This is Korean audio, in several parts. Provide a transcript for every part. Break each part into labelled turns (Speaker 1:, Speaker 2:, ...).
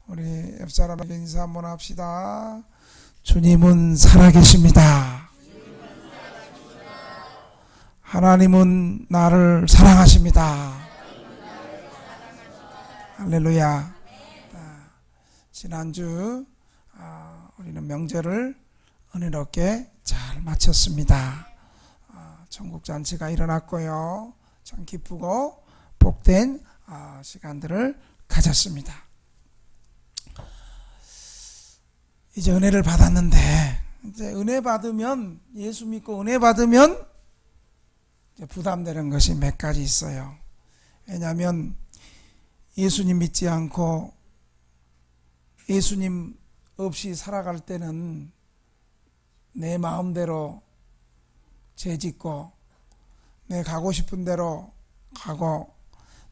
Speaker 1: 우리 옆사람에게 인사 한번 합시다. 주님은 살아계십니다. 하나님은 나를 사랑하십니다. 할렐루야. 지난주 우리는 명절을 은혜롭게 잘 마쳤습니다. 천국 잔치가 일어났고요. 참 기쁘고 복된 시간들을 가졌습니다. 이제 은혜를 받았는데, 이제 은혜 받으면, 예수 믿고 은혜 받으면 이제 부담되는 것이 몇 가지 있어요. 왜냐하면 예수님 믿지 않고 예수님 없이 살아갈 때는 내 마음대로 죄짓고, 내 가고 싶은 대로 가고,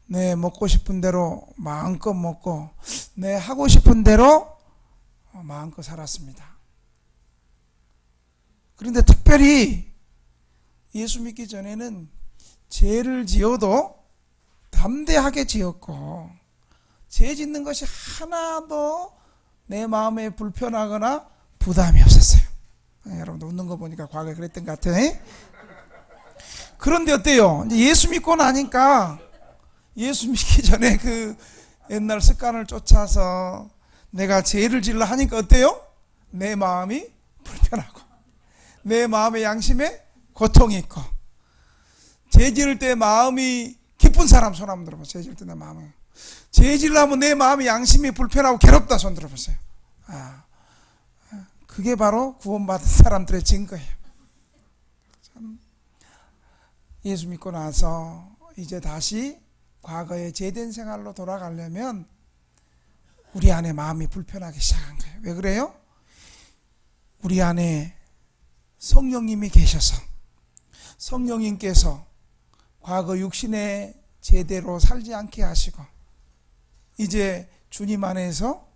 Speaker 1: 내 먹고 싶은 대로 마음껏 먹고, 내 하고 싶은 대로 마음껏 살았습니다. 그런데 특별히 예수 믿기 전에는 죄를 지어도 담대하게 지었고, 죄 짓는 것이 하나도 내 마음에 불편하거나 부담이 없었어요. 여러분들 웃는 거 보니까 과거에 그랬던 것 같아. 그런데 어때요? 이제 예수 믿고 나니까, 예수 믿기 전에 그 옛날 습관을 쫓아서 내가 죄를 질러 하니까 어때요? 내 마음이 불편하고, 내 마음의 양심에 고통이 있고, 죄 지을 때 마음이 기쁜 사람 손 한번 들어보세요. 죄 지을 때 내 마음이, 죄 지으려면 내 마음의 양심이 불편하고 괴롭다 손 들어보세요. 그게 바로 구원받은 사람들의 증거예요. 참, 예수 믿고 나서 이제 다시 과거의 죄된 생활로 돌아가려면 우리 안에 마음이 불편하기 시작한 거예요. 왜 그래요? 우리 안에 성령님이 계셔서, 성령님께서 과거 육신의 제대로 살지 않게 하시고, 이제 주님 안에서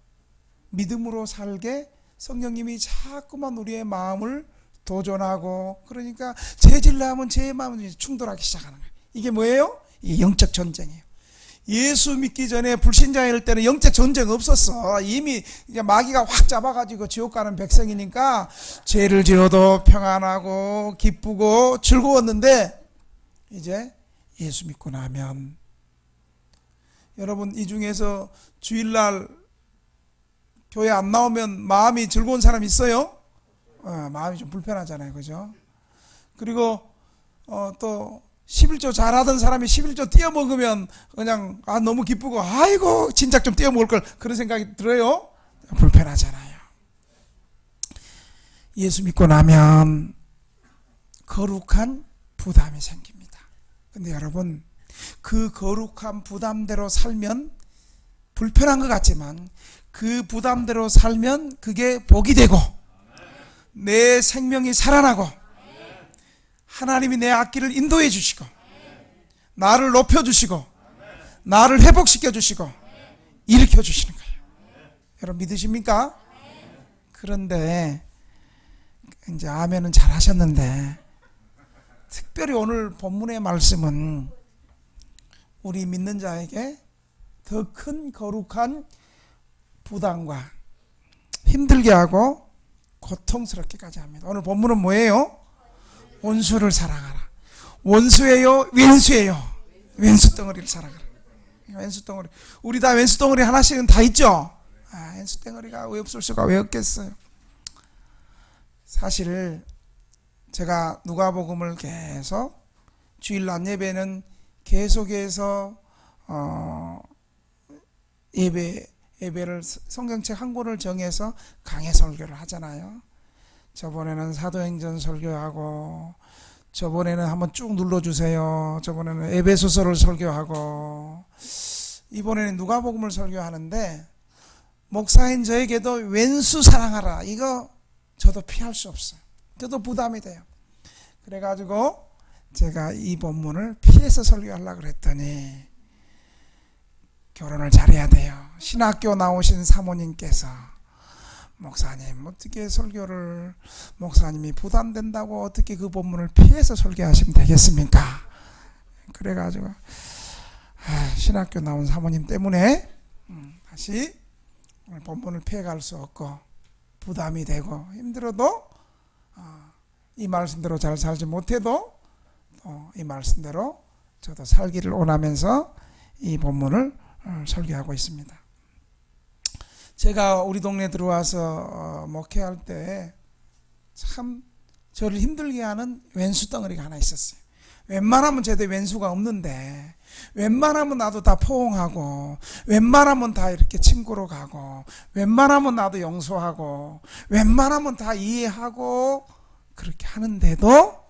Speaker 1: 믿음으로 살게 성령님이 자꾸만 우리의 마음을 도전하고, 그러니까 죄질라 하면 죄의 마음이 충돌하기 시작하는 거예요. 이게 뭐예요? 이게 영적 전쟁이에요. 예수 믿기 전에 불신자일 때는 영적 전쟁 없었어. 이미 마귀가 확 잡아가지고 지옥 가는 백성이니까 죄를 지어도 평안하고 기쁘고 즐거웠는데, 이제 예수 믿고 나면, 여러분 이 중에서 주일날 교회 안 나오면 마음이 즐거운 사람 있어요? 마음이 좀 불편하잖아요, 그죠? 그리고 또 11조 잘하던 사람이 11조 띄어먹으면 그냥 너무 기쁘고, 아이고 진작 좀 띄어먹을 걸, 그런 생각이 들어요? 불편하잖아요. 예수 믿고 나면 거룩한 부담이 생깁니다. 근데 여러분, 그 거룩한 부담대로 살면, 불편한 것 같지만 그 부담대로 살면 그게 복이 되고, 내 생명이 살아나고, 하나님이 내 앞길을 인도해 주시고, 나를 높여 주시고, 나를 회복시켜 주시고, 일으켜 주시는 거예요. 여러분 믿으십니까? 그런데 이제 아멘은 잘 하셨는데, 특별히 오늘 본문의 말씀은 우리 믿는 자에게 더 큰 거룩한 부담과 힘들게 하고 고통스럽게까지 합니다. 오늘 본문은 뭐예요? 원수를 사랑하라. 원수예요? 왼수예요? 왼수 덩어리를 사랑하라. 왼수 덩어리. 우리 다 왼수 덩어리 하나씩은 다 있죠? 왼수 덩어리가 왜 없을 수가 왜 없겠어요? 사실 제가 누가복음을 계속, 주일 낮 예배는 계속해서 예배를 성경책 한 권을 정해서 강해 설교를 하잖아요. 저번에는 사도행전 설교하고, 저번에는 한번 쭉 눌러주세요. 저번에는 에베소서를 설교하고, 이번에는 누가복음을 설교하는데, 목사인 저에게도 왼수 사랑하라, 이거 저도 피할 수 없어요. 저도 부담이 돼요. 그래가지고 제가 이 본문을 피해서 설교하려고 그랬더니, 결혼을 잘해야 돼요. 신학교 나오신 사모님께서, 목사님 어떻게 설교를, 목사님이 부담된다고 어떻게 그 본문을 피해서 설교하시면 되겠습니까? 그래가지고 신학교 나온 사모님 때문에 다시 오늘 본문을 피해갈 수 없고 부담이 되고 힘들어도 이 말씀대로 잘 살지 못해도 이 말씀대로 저도 살기를 원하면서 이 본문을 설교하고 있습니다. 제가 우리 동네 들어와서 목회할 때 참 저를 힘들게 하는 왼수 덩어리가 하나 있었어요. 웬만하면 저도 왼수가 없는데 웬만하면 나도 다 포옹하고 웬만하면 다 이렇게 친구로 가고 웬만하면 나도 용서하고 웬만하면 다 이해하고 그렇게 하는데도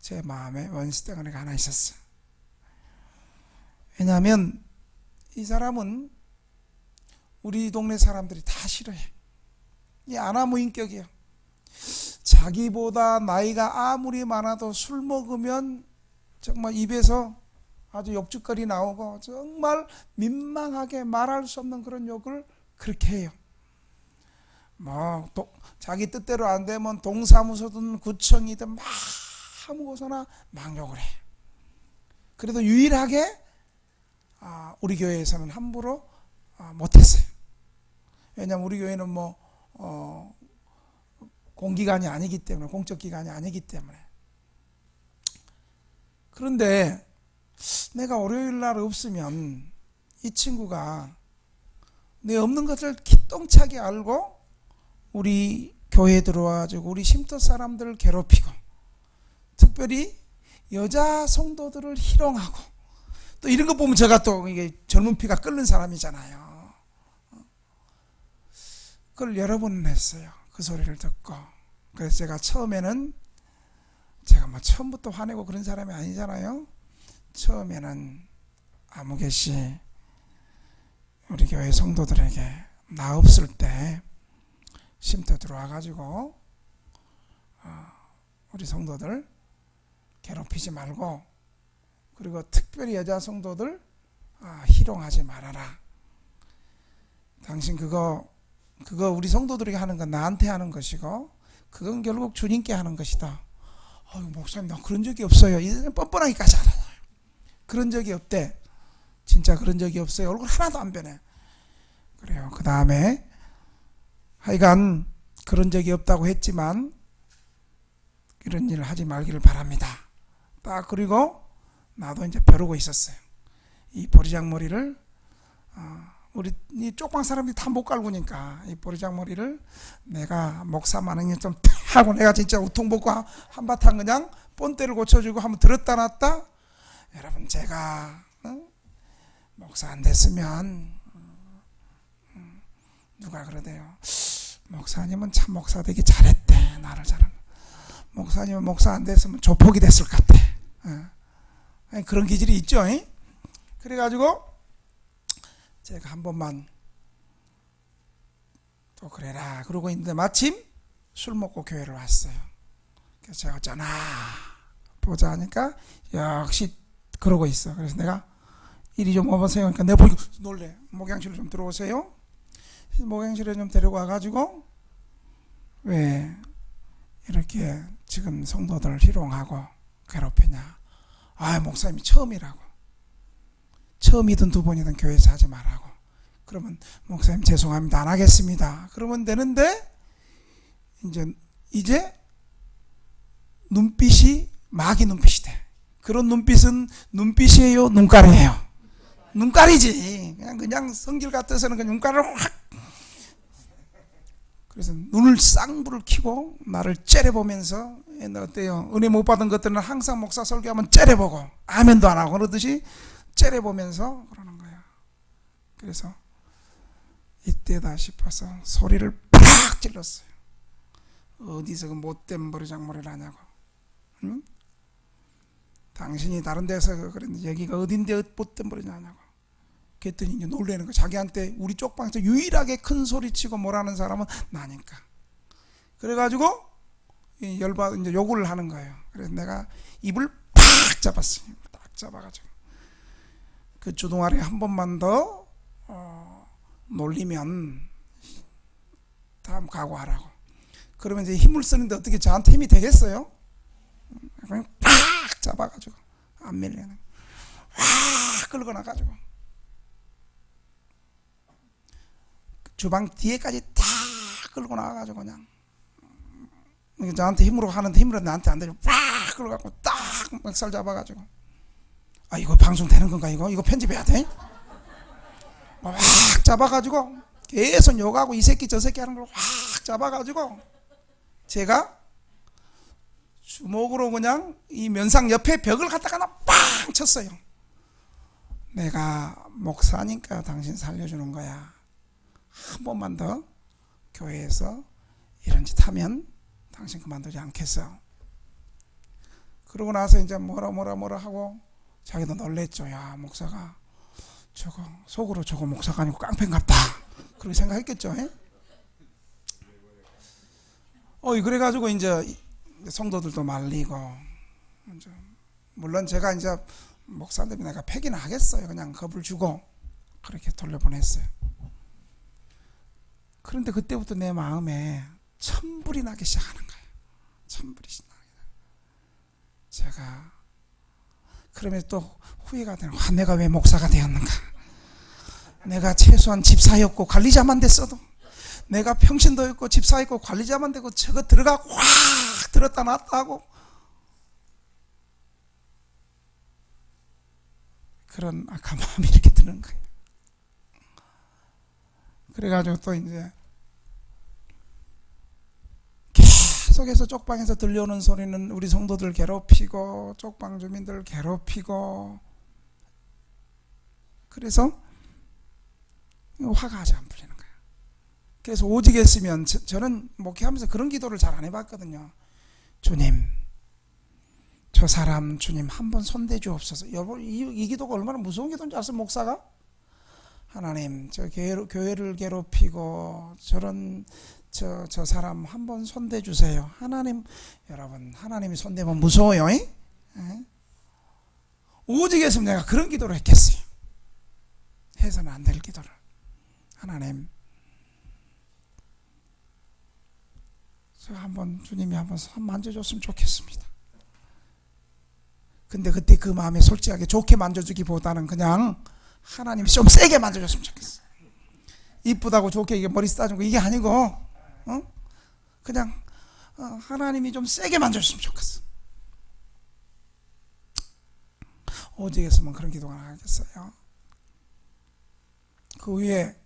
Speaker 1: 제 마음에 원수 덩어리가 하나 있었어요. 왜냐하면 이 사람은 우리 동네 사람들이 다 싫어해. 이 아나무인격이에요. 자기보다 나이가 아무리 많아도 술 먹으면 정말 입에서 아주 욕죽거리 나오고 정말 민망하게 말할 수 없는 그런 욕을 그렇게 해요. 자기 뜻대로 안 되면 동사무소든 구청이든 막 아무것이나 막 욕을 해. 그래도 유일하게 우리 교회에서는 함부로 못했어요. 왜냐하면 우리 교회는 공기관이 아니기 때문에, 공적기관이 아니기 때문에. 그런데 내가 월요일 날 없으면 이 친구가 내 없는 것을 기똥차게 알고 우리 교회에 들어와가지고 우리 쉼터 사람들을 괴롭히고 특별히 여자 성도들을 희롱하고 또 이런 거 보면 제가 또 이게 젊은 피가 끓는 사람이잖아요. 그걸 여러 번 했어요. 그 소리를 듣고. 그래서 제가 처음에는 제가 처음부터 화내고 그런 사람이 아니잖아요. 처음에는 아무개시 우리 교회 성도들에게 나 없을 때 쉼터 들어와가지고 우리 성도들 괴롭히지 말고 그리고 특별히 여자 성도들 희롱하지 말아라. 당신 그거 우리 성도들에게 하는 건 나한테 하는 것이고 그건 결국 주님께 하는 것이다. 목사님 나 그런 적이 없어요. 이제는 뻔뻔하기까지 알아요. 그런 적이 없대. 진짜 그런 적이 없어요. 얼굴 하나도 안 변해. 그래요. 그 다음에 하여간 그런 적이 없다고 했지만 이런 일을 하지 말기를 바랍니다. 딱 그리고 나도 이제 벼르고 있었어요. 이 보리장머리를 우리 이 쪽방 사람들이 다 못 갈구니까 이 보리장머리를 내가 목사 만능이 좀 하고 내가 진짜 우통벗고 한바탕 그냥 본때를 고쳐주고 한번 들었다 놨다. 여러분 제가 목사 안 됐으면 누가 그러대요. 목사님은 참 목사 되기 잘했대. 나를 잘하는. 목사님은 목사 안 됐으면 조폭이 됐을 것 같아. 그런 기질이 있죠. 그래가지고 제가 한 번만 또 그래라 그러고 있는데 마침 술 먹고 교회를 왔어요. 그래서 제가 어쩌나 보자 하니까 역시 그러고 있어. 그래서 내가 이리 좀 와보세요. 그러니까 내가 보니까 놀래. 목양실로 좀 들어오세요. 목양실에 좀 데려와가지고 왜 이렇게 지금 성도들 희롱하고 괴롭히냐. 목사님이 처음이라고. 처음이든 두 번이든 교회에서 하지 말라고. 그러면 목사님 죄송합니다. 안 하겠습니다. 그러면 되는데 이제 눈빛이 마귀 눈빛이 돼. 그런 눈빛은 눈빛이에요? 눈깔이에요? 눈깔이지. 그냥 성질 같아서는 그냥 눈깔을 확. 그래서 눈을 쌍불을 켜고 나를 째려보면서 옛날 어때요? 은혜 못 받은 것들은 항상 목사 설교하면 째려보고 아멘도 안 하고 그러듯이 째려보면서 그러는 거야. 그래서 이때다 싶어서 소리를 팍 질렀어요. 어디서 그 못된 보리장머리를 하냐고. 응? 당신이 다른 데서 그랬는데 여기가 어딘데 못된 보리를 하냐고. 그랬더니 이제 놀라는 거야. 자기한테 우리 쪽방에서 유일하게 큰 소리 치고 뭐라는 사람은 나니까. 그래가지고 열받아 이제 욕을 하는 거예요. 그래서 내가 입을 팍 잡았어요. 딱 잡아가지고 그 주둥아리 한 번만 더 놀리면 다음 각오하라고. 그러면 이제 힘을 쓰는데 어떻게 저한테 힘이 되겠어요? 그냥 팍 잡아가지고 안 밀리는 확 끌고 나가지고 주방 뒤에까지 다 끌고 나와가지고 그냥 저한테 힘으로 하는데 힘으로 나한테 안 되죠. 빡 끌어갖고 딱 멱살 잡아가지고 아 이거 방송 되는 건가 이거 편집해야 돼? 확 잡아가지고 계속 욕하고 이 새끼 저 새끼 하는 걸 확 잡아가지고 제가 주먹으로 그냥 이 면상 옆에 벽을 갖다가 빵 쳤어요. 내가 목사니까 당신 살려주는 거야. 한 번만 더 교회에서 이런 짓 하면 당신 그만두지 않겠어. 그러고 나서 이제 뭐라 하고 자기도 놀랬죠. 야 목사가 저거 속으로 저거 목사가 아니고 깡패인갑다 그렇게 생각했겠죠. 그래가지고 이제 성도들도 말리고 이제 물론 제가 이제 목사인데 내가 폐기는 하겠어요. 그냥 겁을 주고 그렇게 돌려보냈어요. 그런데 그때부터 내 마음에 천불이 나기 시작하는 거예요. 천불이 나기 시작. 제가 그러면 또 후회가 되는 거야. 내가 왜 목사가 되었는가. 내가 최소한 집사였고 관리자만 됐어도 내가 평신도 있고 집사였고 관리자만 되고 저거 들어가고 확 들었다 놨다 하고 그런 악한 마음이 이렇게 드는 거예요. 그래가지고 또 이제 계속해서 쪽방에서 들려오는 소리는 우리 성도들 괴롭히고 쪽방 주민들 괴롭히고 그래서 화가 아주 안 풀리는 거예요. 그래서 오직 했으면 저는 목회하면서 그런 기도를 잘 안 해봤거든요. 주님 저 사람 주님 한번 손대 주옵소서. 여러분 이 기도가 얼마나 무서운 기도인지 아세요? 목사가 하나님 저 교회를 괴롭히고 저런 저 사람 한번 손대 주세요. 하나님 여러분 하나님이 손대면 무서워요. 오직 했으면 내가 그런 기도를 했겠어요. 해서는 안 될 기도를. 하나님 저 한번 주님이 한번 손 만져줬으면 좋겠습니다. 근데 그때 그 마음에 솔직하게 좋게 만져주기보다는 그냥 하나님이 좀 세게 만져줬으면 좋겠어. 이쁘다고 좋게 이게 머리 싸준 거 이게 아니고 그냥 하나님이 좀 세게 만져줬으면 좋겠어. 오직 했으면 그런 기도가 나겠어요. 그 위에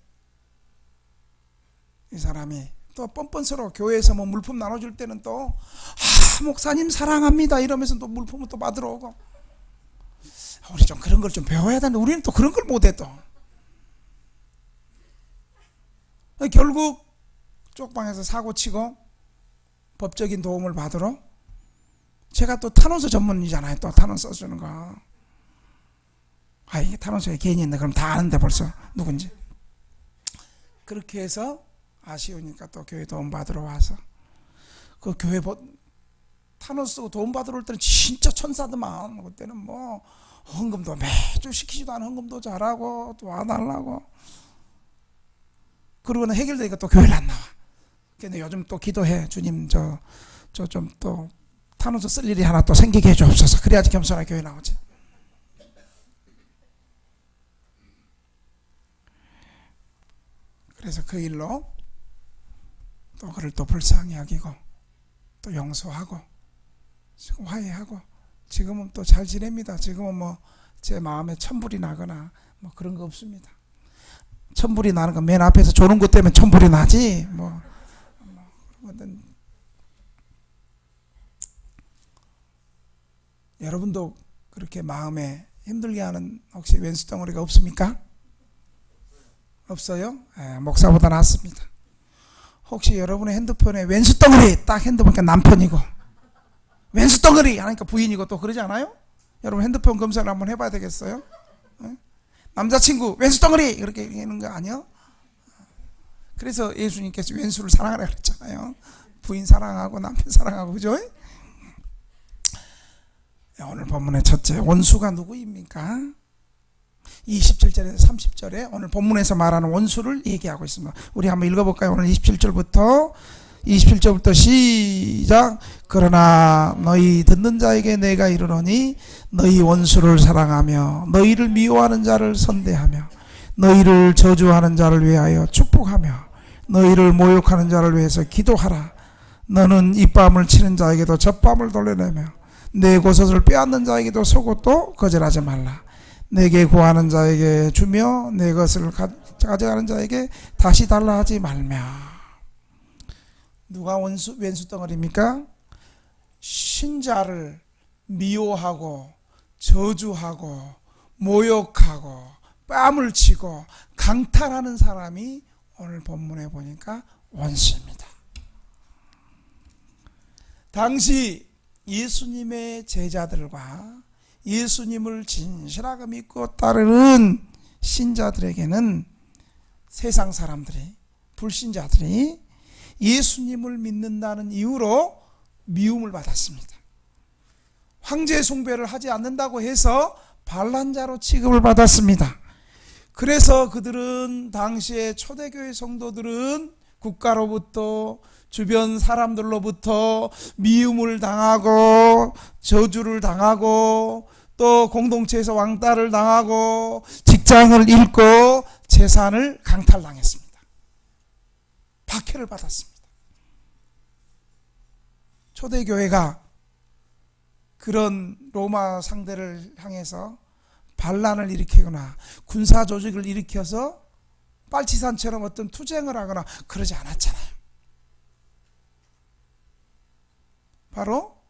Speaker 1: 이 사람이 또 뻔뻔스러워. 교회에서 뭐 물품 나눠줄 때는 또 목사님 사랑합니다 이러면서 또 물품을 또 받으러 오고. 우리 좀 그런 걸 좀 배워야 되는데 우리는 또 그런 걸 못해. 또 결국 쪽방에서 사고치고 법적인 도움을 받으러 제가 또 탄원서 전문이잖아요. 또 탄원서 써주는 거. 이게 탄원서에 개인이 있네. 그럼 다 아는데 벌써 누군지. 그렇게 해서 아쉬우니까 또 교회 도움 받으러 와서 그 교회 탄원서 쓰고 도움 받으러 올 때는 진짜 천사더만. 그때는 뭐 헌금도 매주 시키지도 않은 헌금도 잘하고 또 와달라고. 그러고는 해결되니까 또 교회를 안 나와. 근데 요즘 또 기도해. 주님 저 좀 또 탄원서 쓸 일이 하나 또 생기게 해주옵소서. 그래야지 겸손하게 교회 나오지. 그래서 그 일로 또 그를 또 불쌍히 여기고 또 용서하고 지금 화해하고 지금은 또 잘 지냅니다. 지금은 뭐 제 마음에 천불이 나거나 뭐 그런 거 없습니다. 천불이 나는 건 맨 앞에서 조는 것 때문에 천불이 나지 여러분도 그렇게 마음에 힘들게 하는 혹시 왼수 덩어리가 없습니까? 없어요? 목사보다 낫습니다. 혹시 여러분의 핸드폰에 왼수 덩어리 딱 핸드폰이니까 남편이고 왼수 덩어리 하니까 부인이고 또 그러지 않아요? 여러분 핸드폰 검사를 한번 해봐야 되겠어요? 남자친구 왼수 덩어리 이렇게 하는 거 아니요? 그래서 예수님께서 왼수를 사랑하라 그랬잖아요. 부인 사랑하고 남편 사랑하고 그죠? 오늘 본문의 첫째 원수가 누구입니까? 27절에서 30절에 오늘 본문에서 말하는 원수를 얘기하고 있습니다. 우리 한번 읽어볼까요? 오늘 27절부터 시작. 그러나 너희 듣는 자에게 내가 이르노니 너희 원수를 사랑하며 너희를 미워하는 자를 선대하며 너희를 저주하는 자를 위하여 축복하며 너희를 모욕하는 자를 위해서 기도하라. 너는 입밤을 치는 자에게도 젖밤을 돌려내며 내 고소를 빼앗는 자에게도 속옷도 거절하지 말라. 내게 구하는 자에게 주며 내 것을 가져가는 자에게 다시 달라 하지 말며. 누가 왼수 덩어리입니까? 신자를 미워하고 저주하고 모욕하고 뺨을 치고 강탈하는 사람이 오늘 본문에 보니까 원수입니다. 당시 예수님의 제자들과 예수님을 진실하게 믿고 따르는 신자들에게는 세상 사람들이, 불신자들이 예수님을 믿는다는 이유로 미움을 받았습니다. 황제 숭배를 하지 않는다고 해서 반란자로 취급을 받았습니다. 그래서 그들은, 당시의 초대교회 성도들은 국가로부터, 주변 사람들로부터 미움을 당하고 저주를 당하고 또 공동체에서 왕따를 당하고 직장을 잃고 재산을 강탈당했습니다. 박해를 받았습니다. 초대교회가 그런 로마 상대를 향해서 반란을 일으키거나 군사 조직을 일으켜서 빨치산처럼 어떤 투쟁을 하거나 그러지 않았잖아요. 바로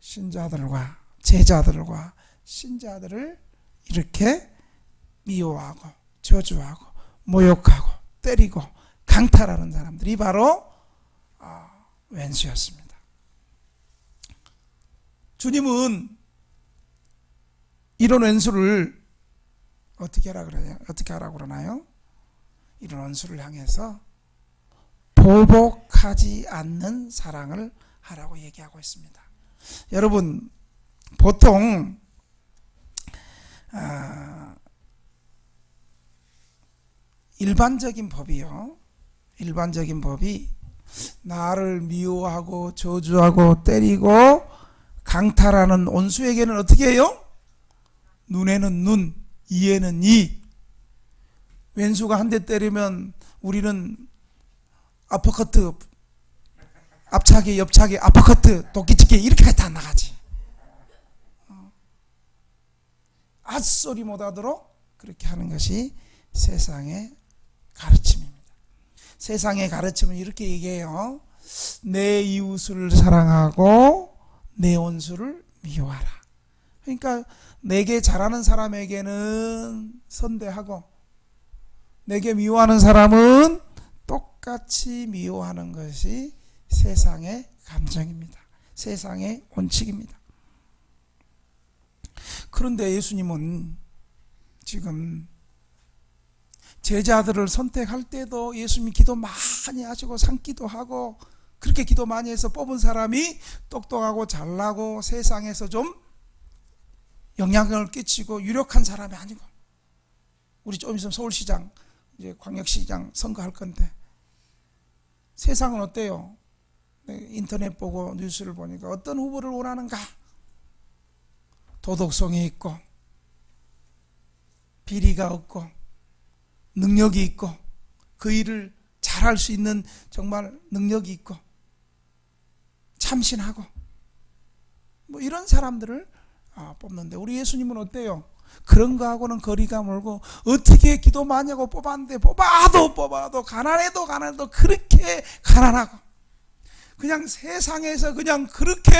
Speaker 1: 신자들과 제자들과 신자들을 이렇게 미워하고 저주하고 모욕하고 때리고 강탈하는 사람들이 바로 왼수였습니다. 주님은 이런 왼수를 어떻게 하라고 그러나요? 이런 원수를 향해서 보복하지 않는 사랑을 하라고 얘기하고 있습니다. 여러분, 보통 일반적인 법이 나를 미워하고 저주하고 때리고 강탈하는 원수에게는 어떻게 해요? 눈에는 눈, 이에는 이. 왼수가 한 대 때리면 우리는 아퍼커트, 앞차기, 옆차기, 아퍼커트, 도끼치기 이렇게까지 다 나가지. 앗소리 못하도록 그렇게 하는 것이 세상의 가르침입니다. 세상의 가르침은 이렇게 얘기해요. 내 이웃을 사랑하고 내 원수를 미워하라. 그러니까 내게 잘하는 사람에게는 선대하고 내게 미워하는 사람은 똑같이 미워하는 것이 세상의 감정입니다. 세상의 원칙입니다. 그런데 예수님은 지금 제자들을 선택할 때도 예수님이 기도 많이 하시고 산기도 하고 그렇게 기도 많이 해서 뽑은 사람이 똑똑하고 잘나고 세상에서 좀 영향력을 끼치고 유력한 사람이 아니고, 우리 좀 있으면 서울시장, 이제 광역시장 선거할 건데 세상은 어때요? 인터넷 보고 뉴스를 보니까 어떤 후보를 원하는가? 도덕성이 있고 비리가 없고 능력이 있고 그 일을 잘할 수 있는 정말 능력이 있고 참신하고 뭐 이런 사람들을 뽑는데, 우리 예수님은 어때요? 그런 거하고는 거리가 멀고 어떻게 기도 많이 하고 뽑았는데 뽑아도 가난해도 그렇게 가난하고 그냥 세상에서 그냥 그렇게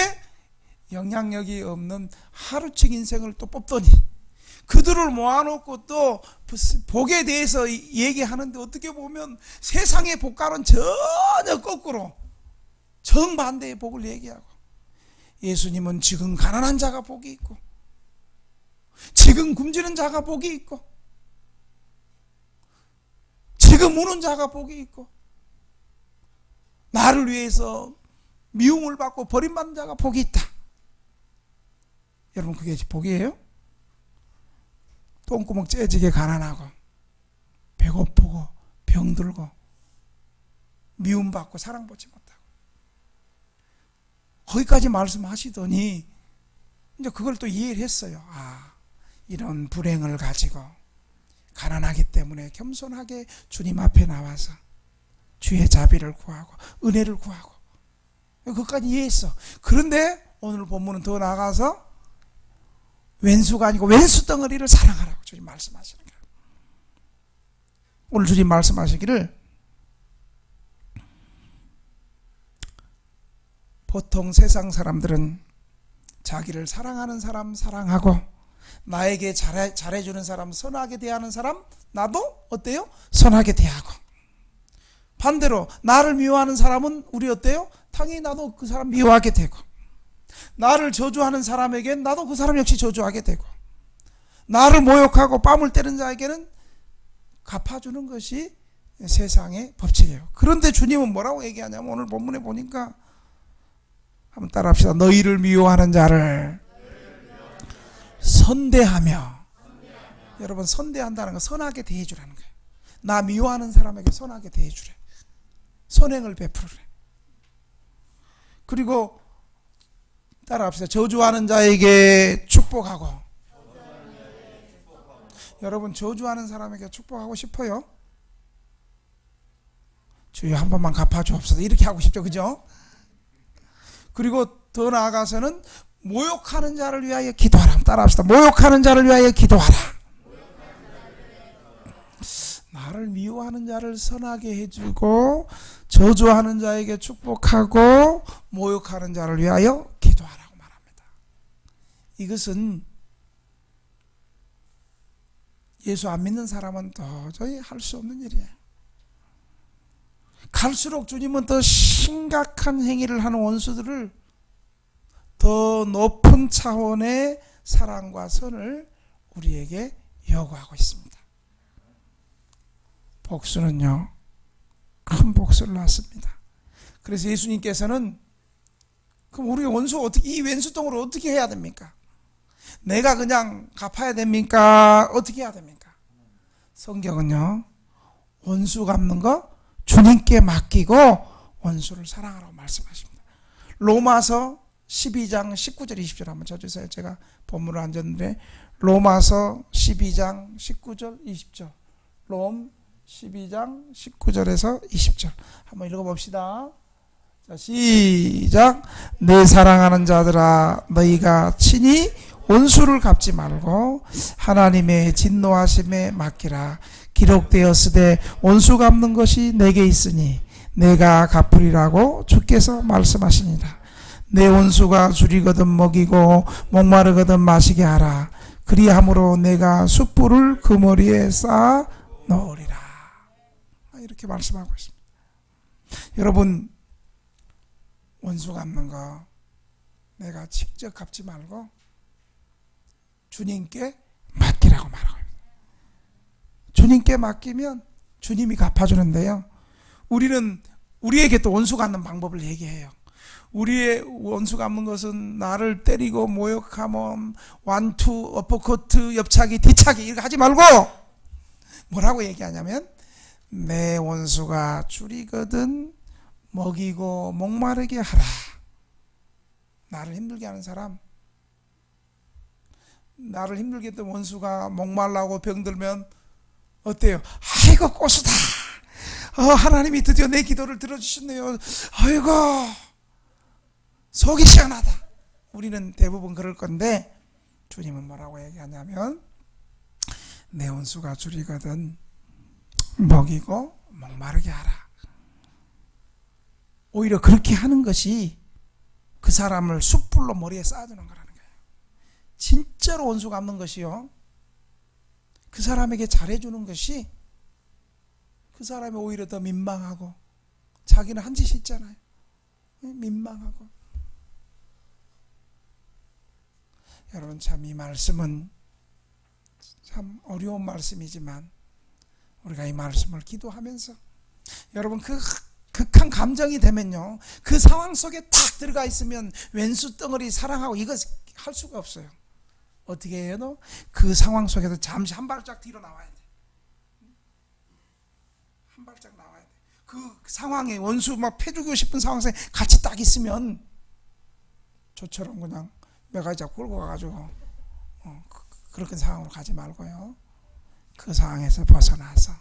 Speaker 1: 영향력이 없는 하루치 인생을 또 뽑더니 그들을 모아놓고 또 복에 대해서 얘기하는데 어떻게 보면 세상의 복과는 전혀 거꾸로 정반대의 복을 얘기하고, 예수님은 지금 가난한 자가 복이 있고 지금 굶주린 자가 복이 있고 지금 우는 자가 복이 있고 나를 위해서 미움을 받고 버림받는 자가 복이 있다. 여러분, 그게 복이에요? 똥구멍 째지게 가난하고 배고프고 병들고 미움받고 사랑받지 못하고 거기까지 말씀하시더니 이제 그걸 또 이해를 했어요. 이런 불행을 가지고 가난하기 때문에 겸손하게 주님 앞에 나와서 주의 자비를 구하고 은혜를 구하고 그것까지 이해했어. 그런데 오늘 본문은 더 나아가서 왼수가 아니고 왼수 덩어리를 사랑하라고 주님 말씀하시는 거예요. 오늘 주님 말씀하시기를 보통 세상 사람들은 자기를 사랑하는 사람 사랑하고 나에게 잘해주는 사람, 선하게 대하는 사람 나도 어때요? 선하게 대하고, 반대로 나를 미워하는 사람은 우리 어때요? 당연히 나도 그 사람 미워하게 되고, 나를 저주하는 사람에겐 나도 그 사람 역시 저주하게 되고, 나를 모욕하고 뺨을 때리는 자에게는 갚아주는 것이 세상의 법칙이에요. 그런데 주님은 뭐라고 얘기하냐면 오늘 본문에 보니까 한번 따라합시다. 너희를 미워하는 자를 선대하며. 여러분, 선대한다는 건 선하게 대해주라는 거예요. 나 미워하는 사람에게 선하게 대해주래. 선행을 베풀으래. 그리고 따라합시다. 저주하는 자에게 축복하고. 여러분, 저주하는 사람에게 축복하고 싶어요? 주여 한 번만 갚아주옵소서 이렇게 하고 싶죠, 그죠? 그리고 더 나아가서는 모욕하는 자를 위하여 기도하라. 따라합시다. 모욕하는 자를 위하여 기도하라. 나를 미워하는 자를 선하게 해주고 저주하는 자에게 축복하고 모욕하는 자를 위하여 기도하라고 말합니다. 이것은 예수 안 믿는 사람은 도저히 할 수 없는 일이에요. 갈수록 주님은 더 심각한 행위를 하는 원수들을 더 높은 차원의 사랑과 선을 우리에게 요구하고 있습니다. 복수는요, 큰 복수를 낳습니다. 그래서 예수님께서는 그럼 우리 원수 어떻게, 이 왼수똥을 어떻게 해야 됩니까? 내가 그냥 갚아야 됩니까? 어떻게 해야 됩니까? 성경은요, 원수 갚는 거 주님께 맡기고 원수를 사랑하라고 말씀하십니다. 로마서 12장 19절 20절 한번 쳐주세요. 제가 본문을 안 줬는데 로마서 12장 19절 20절, 롬 12장 19절에서 20절 한번 읽어봅시다. 자, 시작. 내 사랑하는 자들아, 너희가 친히 원수를 갚지 말고 하나님의 진노하심에 맡기라. 기록되었으되 원수 갚는 것이 내게 있으니 내가 갚으리라고 주께서 말씀하시니라. 내 원수가 줄이거든 먹이고 목마르거든 마시게 하라. 그리함으로 내가 숯불을 그 머리에 쌓아 넣으리라. 이렇게 말씀하고 있습니다. 여러분, 원수 갚는 거 내가 직접 갚지 말고 주님께 맡기라고 말하고 있습니다. 주님께 맡기면 주님이 갚아주는데요, 우리에게 또 원수 갚는 방법을 얘기해요. 우리의 원수 갚는 것은 나를 때리고 모욕하면 완투, 어퍼커트, 옆차기, 뒤차기 이렇게 하지 말고 뭐라고 얘기하냐면 내 원수가 줄이거든 먹이고 목마르게 하라. 나를 힘들게 하는 사람, 나를 힘들게 했던 원수가 목말라고 병들면 어때요? 아이고 고수다. 하나님이 드디어 내 기도를 들어주셨네요. 아이고 속이 시원하다. 우리는 대부분 그럴 건데 주님은 뭐라고 얘기하냐면 내 원수가 줄이거든 먹이고 목마르게 하라. 오히려 그렇게 하는 것이 그 사람을 숯불로 머리에 쌓아두는 거라는 거예요. 진짜로 원수 갚는 것이요, 그 사람에게 잘해주는 것이 그 사람이 오히려 더 민망하고 자기는 한 짓이 있잖아요. 민망하고. 여러분, 참 이 말씀은 참 어려운 말씀이지만 우리가 이 말씀을 기도하면서 여러분 극한 감정이 되면요, 그 상황 속에 탁 들어가 있으면 왼수 덩어리 사랑하고 이거 할 수가 없어요. 어떻게 해요? 너? 그 상황 속에서 잠시 한 발짝 뒤로 나와야 돼. 한 발짝 나와야 돼. 그 상황에 원수 막 패주고 싶은 상황에 같이 딱 있으면 저처럼 그냥 메가지 잡고 끌고 가가지고 그렇게 상황으로 가지 말고요. 그 상황에서 벗어나서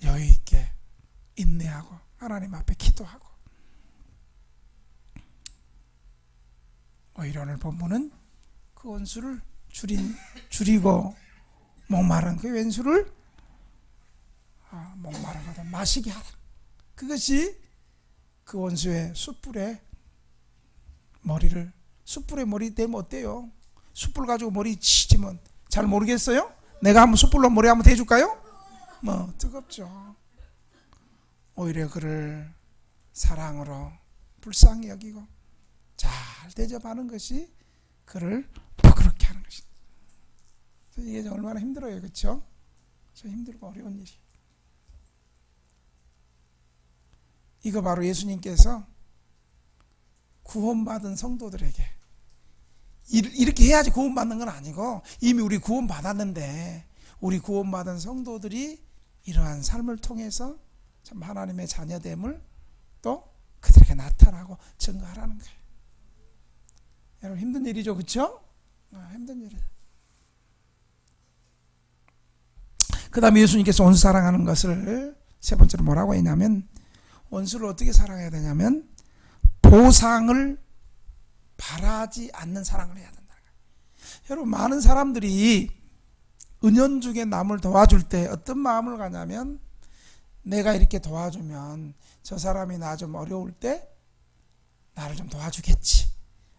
Speaker 1: 여유 있게 인내하고 하나님 앞에 기도하고, 오히려 오늘 본문은 그 원수를 줄이고 목마른 그 왼수를 목마른 거다 마시게 하라. 그것이 그 원수의 숯불에 머리 대면 어때요? 숯불 가지고 머리 치지면 잘 모르겠어요? 내가 한번 숯불로 머리 한번 대줄까요? 뭐 뜨겁죠. 오히려 그를 사랑으로 불쌍히 여기고 잘 대접하는 것이 그를 부끄럽게 하는 것이다. 이게 얼마나 힘들어요, 그렇죠? 저 힘들고 어려운 일이. 이거 바로 예수님께서 구원받은 성도들에게 이렇게 해야지 구원받는 건 아니고, 이미 우리 구원받았는데 우리 구원받은 성도들이 이러한 삶을 통해서 참 하나님의 자녀됨을 또 그들에게 나타나고 증거하라는 거예요. 여러분 힘든 일이죠, 그렇죠? 힘든 일이에요. 그 다음에 예수님께서 원수 사랑하는 것을 세 번째로 뭐라고 했냐면, 원수를 어떻게 사랑해야 되냐면 보상을 바라지 않는 사랑을 해야 된다. 여러분 많은 사람들이 은연중에 남을 도와줄 때 어떤 마음을 가냐면, 내가 이렇게 도와주면 저 사람이 나 좀 어려울 때 나를 좀 도와주겠지,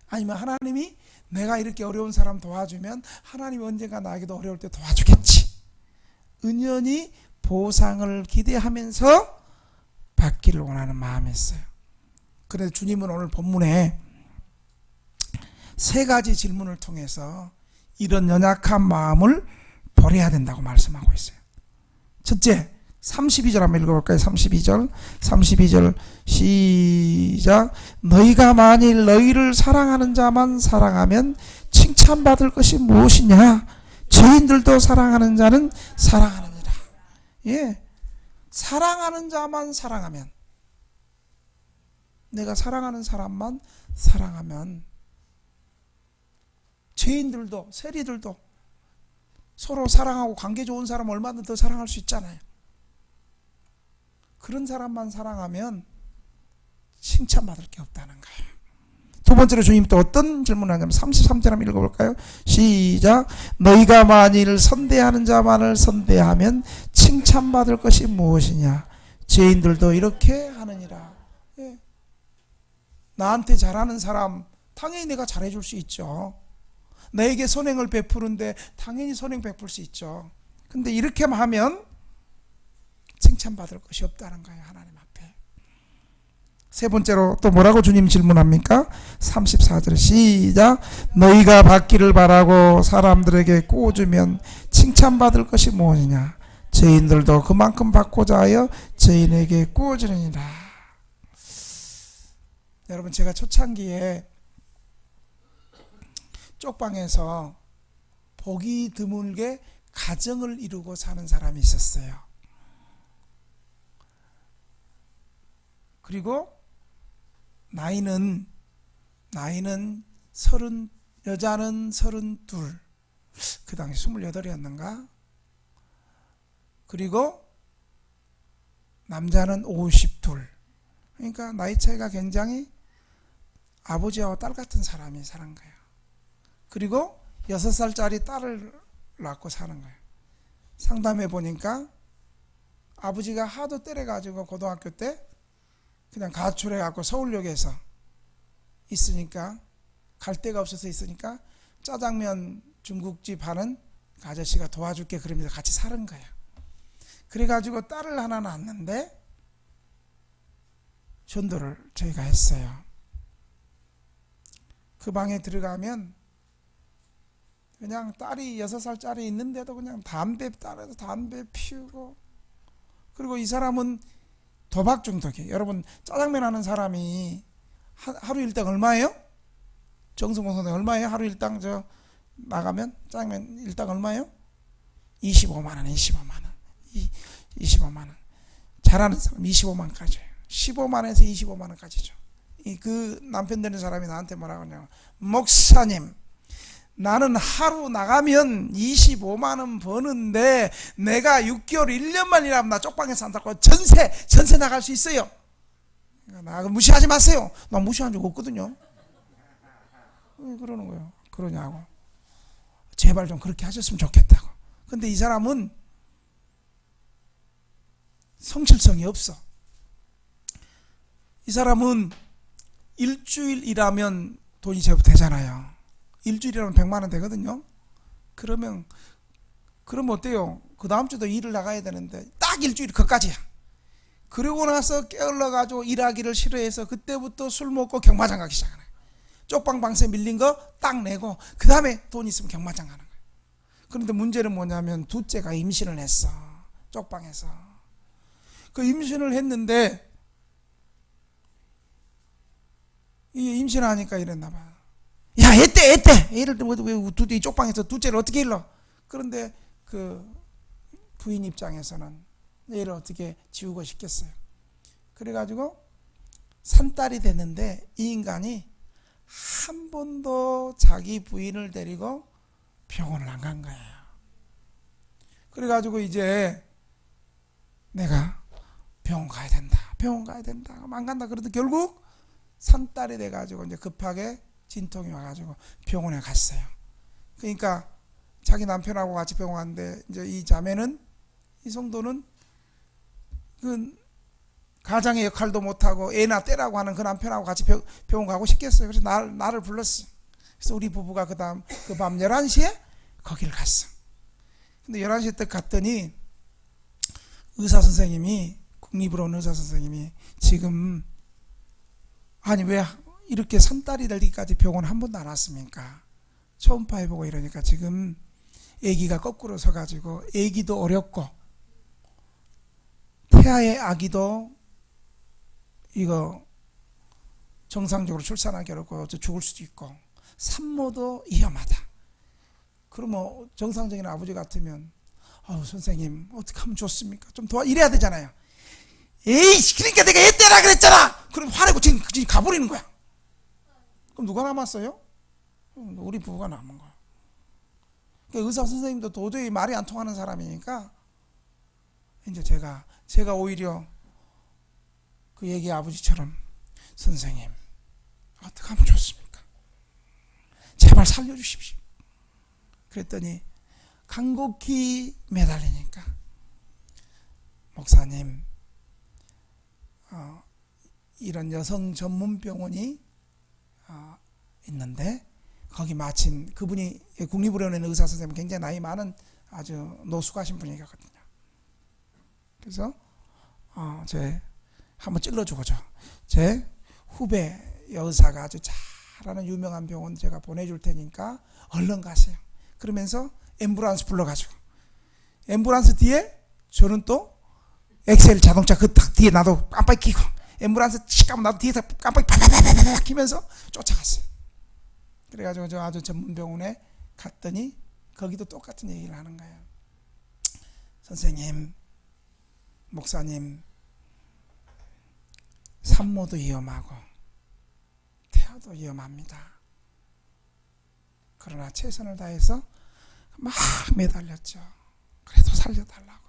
Speaker 1: 아니면 하나님이 내가 이렇게 어려운 사람 도와주면 하나님이 언젠가 나에게도 어려울 때 도와주겠지, 은연히 보상을 기대하면서 받기를 원하는 마음이 있어요. 그래서 주님은 오늘 본문에 세 가지 질문을 통해서 이런 연약한 마음을 버려야 된다고 말씀하고 있어요. 첫째, 32절 한번 읽어볼까요? 32절 시작. 너희가 만일 너희를 사랑하는 자만 사랑하면 칭찬받을 것이 무엇이냐? 죄인들도 사랑하는 자는 사랑하느니라. 예, 사랑하는 자만 사랑하면, 내가 사랑하는 사람만 사랑하면 죄인들도 세리들도 서로 사랑하고 관계 좋은 사람 얼마든 더 사랑할 수 있잖아요. 그런 사람만 사랑하면 칭찬받을 게 없다는 거예요. 두 번째로 주님 또 어떤 질문을 하냐면 33절 한번 읽어볼까요? 시작. 너희가 만일 선대하는 자만을 선대하면 칭찬받을 것이 무엇이냐? 죄인들도 이렇게 하느니라. 예. 나한테 잘하는 사람 당연히 내가 잘해줄 수 있죠. 나에게 선행을 베푸는데 당연히 선행 베풀 수 있죠. 근데 이렇게만 하면 칭찬받을 것이 없다는 거예요, 하나님 앞에. 세 번째로 또 뭐라고 주님 질문합니까? 34절 시작. 너희가 받기를 바라고 사람들에게 꾸어주면 칭찬받을 것이 무엇이냐? 죄인들도 그만큼 받고자 하여 죄인에게 꾸어주느니라. 여러분, 제가 초창기에 쪽방에서 보기 드물게 가정을 이루고 사는 사람이 있었어요. 그리고 나이는 여자는 32, 그 당시 28이었는가? 그리고 남자는 52. 그러니까 나이 차이가 굉장히 아버지와 딸 같은 사람이 사는 거예요. 그리고 6살짜리 딸을 낳고 사는 거예요. 상담해 보니까 아버지가 하도 때려가지고 고등학교 때 그냥 가출해갖고 서울역에서 있으니까, 갈 데가 없어서 있으니까 짜장면 중국집 하는 그 아저씨가 도와줄게 그러면서 같이 사는 거예요. 그래가지고 딸을 하나 낳았는데 전도를 저희가 했어요. 그 방에 들어가면 그냥 딸이 6살짜리 있는데도 그냥 딸에서 담배 피우고, 그리고 이 사람은 도박 중독이에요. 여러분, 짜장면 하는 사람이 하루 일당 얼마예요? 정승봉 선생 얼마예요? 하루 일당 나가면 짜장면 일당 얼마예요? 25만 원, 25만 원. 잘하는 사람 25만까지 해요. 15만에서 25만원까지죠. 그 남편 되는 사람이 나한테 뭐라고 하냐면, 목사님, 나는 하루 나가면 25만 원 버는데 내가 6개월 1년만 일하면 나 쪽방에 산다고 전세 나갈 수 있어요. 나 무시하지 마세요. 나 무시한 적 없거든요. 그러는 거예요. 그러냐고. 제발 좀 그렇게 하셨으면 좋겠다고. 근데 이 사람은 성실성이 없어. 이 사람은 일주일 일하면 돈이 제법 되잖아요. 일주일이라면 100만 원 되거든요. 그러면 어때요? 그 다음 주도 일을 나가야 되는데 딱 일주일 그까지야. 그러고 나서 깨어나가지고 일하기를 싫어해서 그때부터 술 먹고 경마장 가기 시작하는 거예요. 쪽방 방세 밀린 거 딱 내고 그 다음에 돈 있으면 경마장 가는 거예요. 그런데 문제는 뭐냐면 둘째가 임신을 했어. 쪽방에서. 그 임신을 했는데 이 임신하니까 이랬나 봐요. 야, 애때. 애를 왜 쪽방에서 둘째를 어떻게 일러? 그런데 그 부인 입장에서는 애를 어떻게 지우고 싶겠어요. 그래가지고 산딸이 됐는데 이 인간이 한 번도 자기 부인을 데리고 병원을 안 간 거예요. 그래가지고 이제 내가 병원 가야 된다. 안 간다. 그래도 결국 산딸이 돼가지고 이제 급하게 진통이 와가지고 병원에 갔어요. 그러니까 자기 남편하고 같이 병원 갔는데 이제 이 자매는 이 성도는 그 가장의 역할도 못하고 애나 떼라고 하는 그 남편하고 같이 병원 가고 싶겠어요. 그래서 나를 불렀어. 그래서 우리 부부가 그 밤 11시에 거기를 갔어. 근데 11시에 딱 갔더니 의사 선생님이, 국립으로 온 의사 선생님이 지금 아니 왜 이렇게 산딸이 되기까지 병원 한 번도 안 왔습니까? 초음파 해보고 이러니까 지금 아기가 거꾸로 서가지고 아기도 어렵고 태아의 아기도 이거 정상적으로 출산하기 어렵고 죽을 수도 있고 산모도 위험하다. 그러면 정상적인 아버지 같으면 선생님 어떻게 하면 좋습니까? 좀 이래야 되잖아요. 에이 그러니까 내가 애 떼라 그랬잖아. 그럼 화내고 지금 가버리는 거야. 그럼 누가 남았어요? 우리 부부가 남은 거야. 그러니까 의사 선생님도 도저히 말이 안 통하는 사람이니까 이제 제가 오히려 그 얘기 아버지처럼 선생님 어떻게 하면 좋습니까? 제발 살려주십시오. 그랬더니 간곡히 매달리니까 목사님 이런 여성 전문 병원이 있는데 거기 마침 그분이 국립의료원에 있는 의사 선생님 굉장히 나이 많은 아주 노숙하신 분이거든요. 그래서 제 한번 찔러주고죠. 제 후배 여의사가 아주 잘하는 유명한 병원 제가 보내줄 테니까 얼른 가세요. 그러면서 앰뷸런스 불러가지고 앰뷸런스 뒤에 저는 또 엑셀 자동차 그 딱 뒤에 나도 깜빡이 켜고 앰뷸런스 칙 하면 나도 뒤에서 깜빡이 파파파파파 키면서 쫓아갔어요. 그래가지고 저 아주 전문 병원에 갔더니 거기도 똑같은 얘기를 하는 거예요. 선생님, 목사님, 산모도 위험하고 태아도 위험합니다. 그러나 최선을 다해서 막 매달렸죠. 그래도 살려달라고.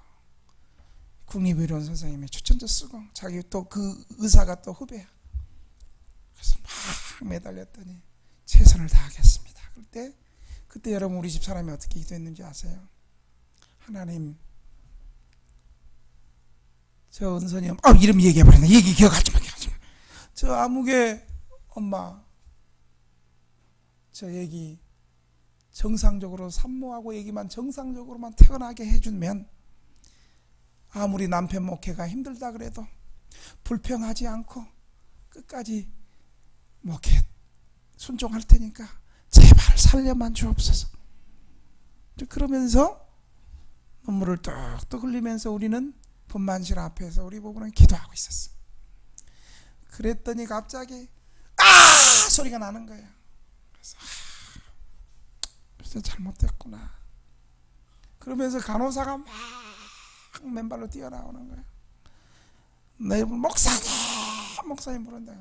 Speaker 1: 국립의료원 선생님이 추천서 쓰고 자기 또 그 의사가 또 후배야. 그래서 막 매달렸더니 최선을 다하겠습니다. 그때 여러분 우리 집 사람이 어떻게 기도했는지 아세요? 하나님, 저 은선이 이름 얘기해버렸네. 얘기 기억하지 마. 저 아무개 엄마 저 얘기 정상적으로 산모하고 얘기만 정상적으로만 태어나게 해주면 아무리 남편 목회가 힘들다 그래도 불평하지 않고 끝까지 목회 순종할 테니까 제발 살려만 주옵소서. 그러면서 눈물을 뚝뚝 흘리면서 우리는 분만실 앞에서 우리 부부는 기도하고 있었어. 그랬더니 갑자기 소리가 나는 거예요. 그래서 잘못됐구나. 그러면서 간호사가 막 맨발로 뛰어나오는 거예요. 내 목사님 부른다.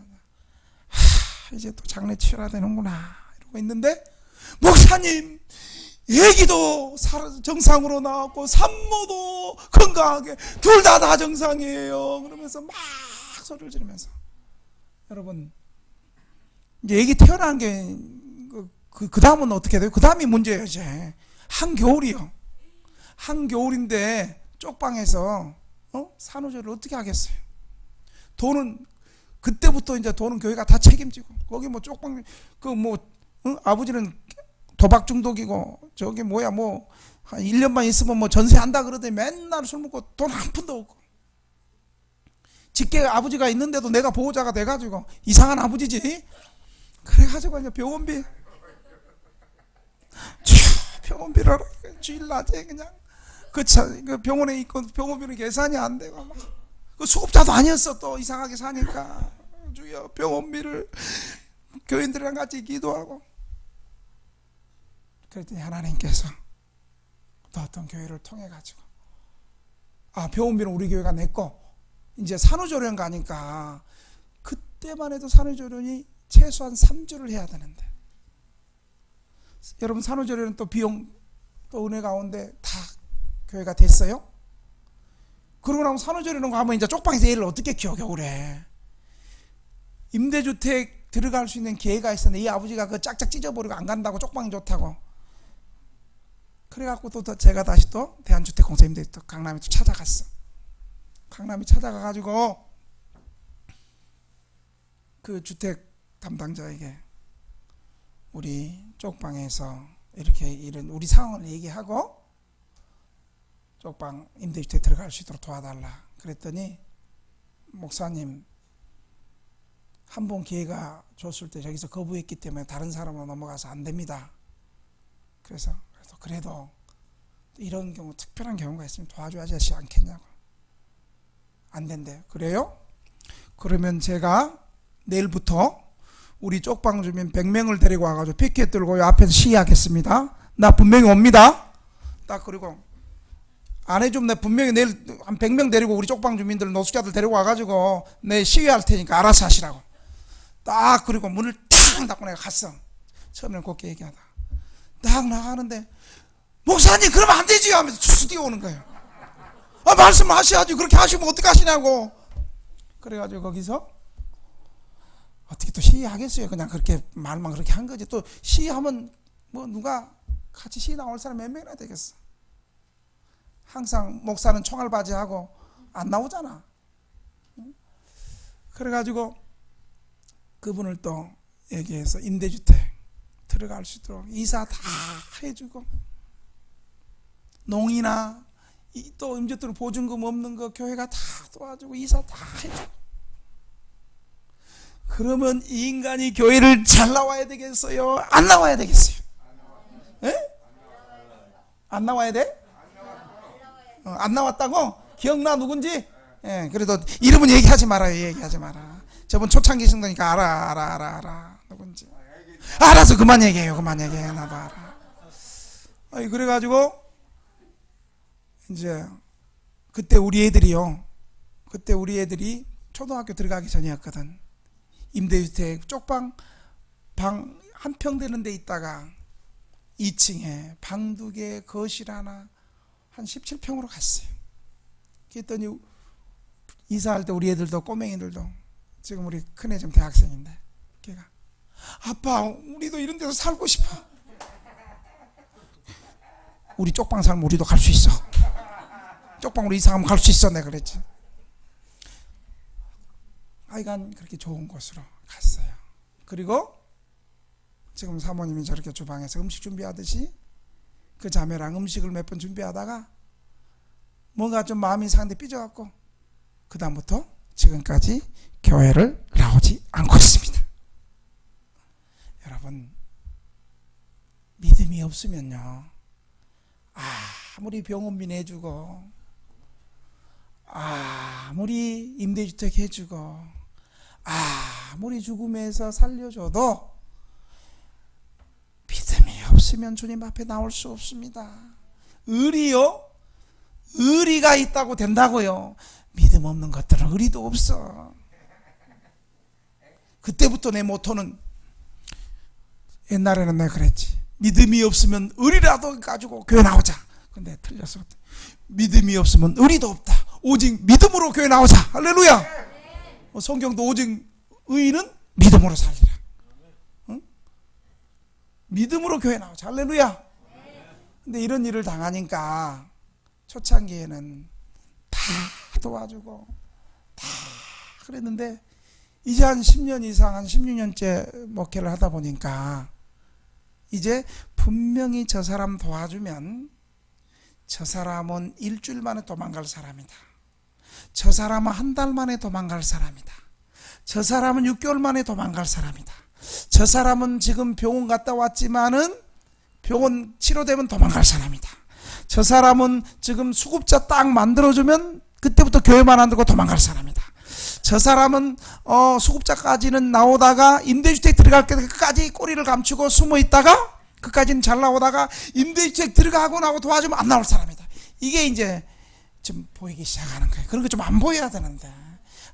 Speaker 1: 이제 또 장례 치러야 되는구나 이러고 있는데 목사님, 애기도 정상으로 나왔고 산모도 건강하게 둘 다 정상이에요. 그러면서 막 소리를 지르면서, 여러분, 이제 애기 태어난 게 그 다음은 어떻게 돼요? 그 다음이 문제예요. 이제 한겨울이요. 한겨울인데 쪽방에서 산후조리를 어떻게 하겠어요? 돈은 그때부터 이제 돈은 교회가 다 책임지고, 거기 뭐 쪽방 아버지는 도박 중독이고, 저기 뭐야 뭐 한 1년만 있으면 뭐 전세한다 그러더니 맨날 술 먹고 돈 한 푼도 없고, 직계 아버지가 있는데도 내가 보호자가 돼가지고 이상한 아버지지. 그래가지고 이제 병원비 병원비를 주일 낮에 그냥 그 병원에 있고 병원비는 계산이 안 되고 막, 그 수급자도 아니었어. 또 이상하게 사니까 주여 병원비를 교인들이랑 같이 기도하고, 그랬더니 하나님께서 또 어떤 교회를 통해 가지고 병원비는 우리 교회가 냈고 이제 산후조리원 가니까, 그때만 해도 산후조리원이 최소한 3주를 해야 되는데, 여러분 산후조리원 또 비용 또 은혜 가운데 다 교회가 됐어요. 그러고 나면 산후조리원 가면 이제 쪽방에서 애를 어떻게 키워 겨울에. 임대주택 들어갈 수 있는 기회가 있었는데 이 아버지가 그 짝짝 찢어버리고 안 간다고, 쪽방이 좋다고. 그래갖고 또 제가 다시 또 대한주택공사 임대주택 강남에 또 찾아갔어. 강남에 찾아가가지고 그 주택 담당자에게 우리 쪽방에서 이렇게 이런 우리 상황을 얘기하고 쪽방 임대주택 들어갈 수 있도록 도와달라 그랬더니, 목사님 한 번 기회가 줬을 때 저기서 거부했기 때문에 다른 사람으로 넘어가서 안 됩니다. 그래도 이런 경우, 특별한 경우가 있으면 도와줘야지 않겠냐고. 안 된대요. 그래요? 그러면 제가 내일부터 우리 쪽방 주민 100명을 데리고 와가지고 피켓 들고 요 앞에서 시위하겠습니다. 나 분명히 옵니다. 딱 그리고 안 해주면 내 분명히 내일 한 100명 데리고 우리 쪽방 주민들, 노숙자들 데리고 와가지고 내 시위할 테니까 알아서 하시라고. 딱 그리고 문을 탁 닫고 내가 갔어. 처음에는 곱게 얘기하다 딱 나가는데, 목사님 그러면 안 되지 하면서 툭 뛰어오는 거예요. 말씀을 하셔야지, 그렇게 하시면 어떡하시냐고. 그래가지고 거기서 어떻게 또 시위하겠어요. 그냥 그렇게 말만 그렇게 한 거지. 또 시위하면 뭐 누가 같이 시위 나올 사람 몇 명이나 되겠어. 항상 목사는 총알바지하고 안 나오잖아. 그래가지고 그분을 또 얘기해서 임대주택 들어갈 수 있도록 이사 다 해주고, 농이나 또 임대주택 보증금 없는 거 교회가 다 도와주고 이사 다 해주고. 그러면 이 인간이 교회를 잘 나와야 되겠어요? 안 나와야 되겠어요? 에? 안 나와야 돼? 안 나왔다고? 기억나 누군지? 예, 그래도 이름은 얘기하지 말아요. 얘기하지 마라. 저분 초창기 신도니까 알아 누군지. 알아서 그만 얘기해요. 나도 알아. 그래가지고 이제 그때 우리 애들이 초등학교 들어가기 전이었거든. 임대주택 쪽방 방 한 평 되는 데 있다가 2층에 방 2개, 거실 하나, 한 17평으로 갔어요. 그랬더니 이사할 때 우리 애들도, 꼬맹이들도, 지금 우리 큰애 지금 대학생인데, 걔가 아빠 우리도 이런 데서 살고 싶어. 우리 쪽방 살면 우리도 갈 수 있어. 쪽방으로 이사하면 갈 수 있어. 내가 그랬지. 하여간 그렇게 좋은 곳으로 갔어요. 그리고 지금 사모님이 저렇게 주방에서 음식 준비하듯이 그 자매랑 음식을 몇 번 준비하다가 뭔가 좀 마음이 상한데 삐져갖고 그 다음부터 지금까지 교회를 나오지 않고 있습니다. 여러분, 믿음이 없으면요, 아무리 병원비 내주고 아무리 임대주택 해주고 아무리 죽음에서 살려줘도 믿음이 없으면 주님 앞에 나올 수 없습니다. 의리가 있다고 된다고요. 믿음 없는 것들은 의리도 없어. 그때부터 내 모토는, 옛날에는 내가 그랬지, 믿음이 없으면 의리라도 가지고 교회 나오자. 근데 틀렸어. 믿음이 없으면 의리도 없다. 오직 믿음으로 교회 나오자. 할렐루야. 성경도 오직 의인은 믿음으로 살리라. 응? 믿음으로 교회 나오자. 할렐루야. 근데 이런 일을 당하니까 초창기에는 다 도와주고 다 그랬는데 이제 한 10년 이상, 한 16년째 목회를 하다 보니까 이제 분명히 저 사람 도와주면 저 사람은 일주일 만에 도망갈 사람이다. 저 사람은 한 달 만에 도망갈 사람이다. 저 사람은 6개월 만에 도망갈 사람이다. 저 사람은 지금 병원 갔다 왔지만은 병원 치료되면 도망갈 사람이다. 저 사람은 지금 수급자 딱 만들어주면 그때부터 교회만 안 들고 도망갈 사람이다. 저 사람은 수급자까지는 나오다가 임대주택 들어갈 때까지 꼬리를 감추고 숨어 있다가 그까지는 잘 나오다가 임대주택 들어가고 나고 도와주면 안 나올 사람이다. 이게 이제 좀 보이기 시작하는 거예요. 그런 거 좀 안 보여야 되는데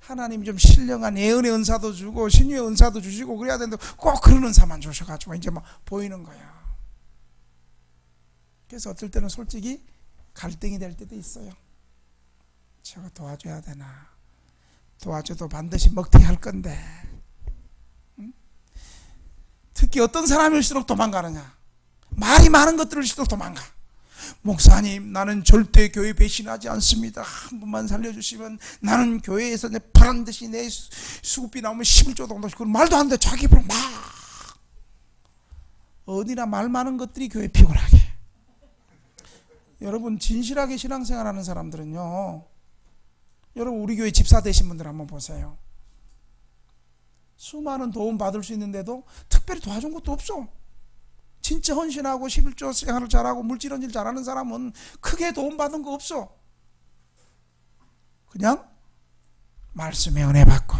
Speaker 1: 하나님이 좀 신령한 예언의 은사도 주고 신유의 은사도 주시고 그래야 되는데 꼭 그런 은사만 주셔가지고 이제 막 보이는 거예요. 그래서 어떨 때는 솔직히 갈등이 될 때도 있어요. 저거 도와줘야 되나? 도와줘도 반드시 먹튀할 건데. 응? 특히 어떤 사람일수록 도망가느냐? 말이 많은 것들일수록 도망가. 목사님, 나는 절대 교회 배신하지 않습니다. 한 번만 살려주시면 나는 교회에서 반드시 내 수급비 나오면 11조 정도. 그건 말도 안 돼. 자기 입으로 막. 어디나 말 많은 것들이 교회 피곤하게. 여러분, 진실하게 신앙생활하는 사람들은요, 여러분 우리 교회 집사 되신 분들 한번 보세요. 수많은 도움 받을 수 있는데도 특별히 도와준 것도 없어. 진짜 헌신하고 11조 생활을 잘하고 물질 일 잘하는 사람은 크게 도움 받은 거 없어. 그냥 말씀에 은혜 받고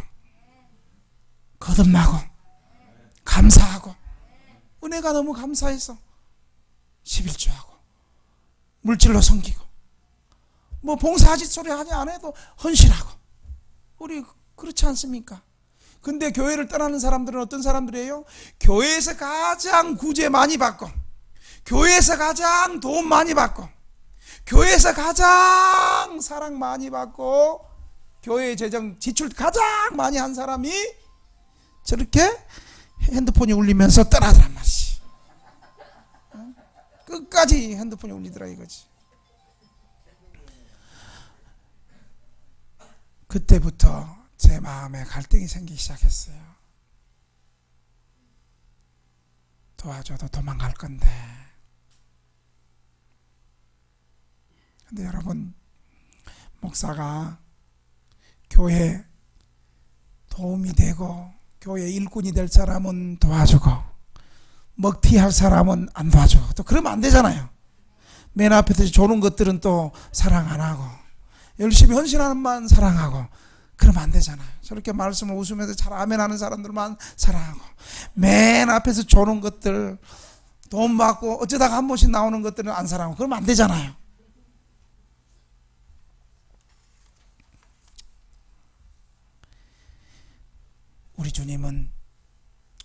Speaker 1: 거듭나고 감사하고 은혜가 너무 감사해서 11조하고 물질로 섬기고 뭐 봉사하지 소리 하지 안 해도 헌신하고. 우리 그렇지 않습니까? 근데 교회를 떠나는 사람들은 어떤 사람들이에요? 교회에서 가장 구제 많이 받고 교회에서 가장 도움 많이 받고 교회에서 가장 사랑 많이 받고 교회 재정 지출 가장 많이 한 사람이 저렇게 핸드폰이 울리면서 떠나더란 말이지. 끝까지 핸드폰이 울리더라 이거지. 그때부터 제 마음에 갈등이 생기기 시작했어요. 도와줘도 도망갈 건데. 근데 여러분, 목사가 교회 도움이 되고 교회 일꾼이 될 사람은 도와주고 먹튀할 사람은 안 도와주고 또 그러면 안 되잖아요. 맨 앞에서 좋은 것들은 또 사랑 안 하고 열심히 헌신하는 만 사랑하고 그러면 안 되잖아요. 저렇게 말씀을 웃으면서 잘 아멘하는 사람들만 사랑하고 맨 앞에서 좋은 것들 돈 받고 어쩌다가 한 번씩 나오는 것들은 안 사랑하고 그러면 안 되잖아요. 우리 주님은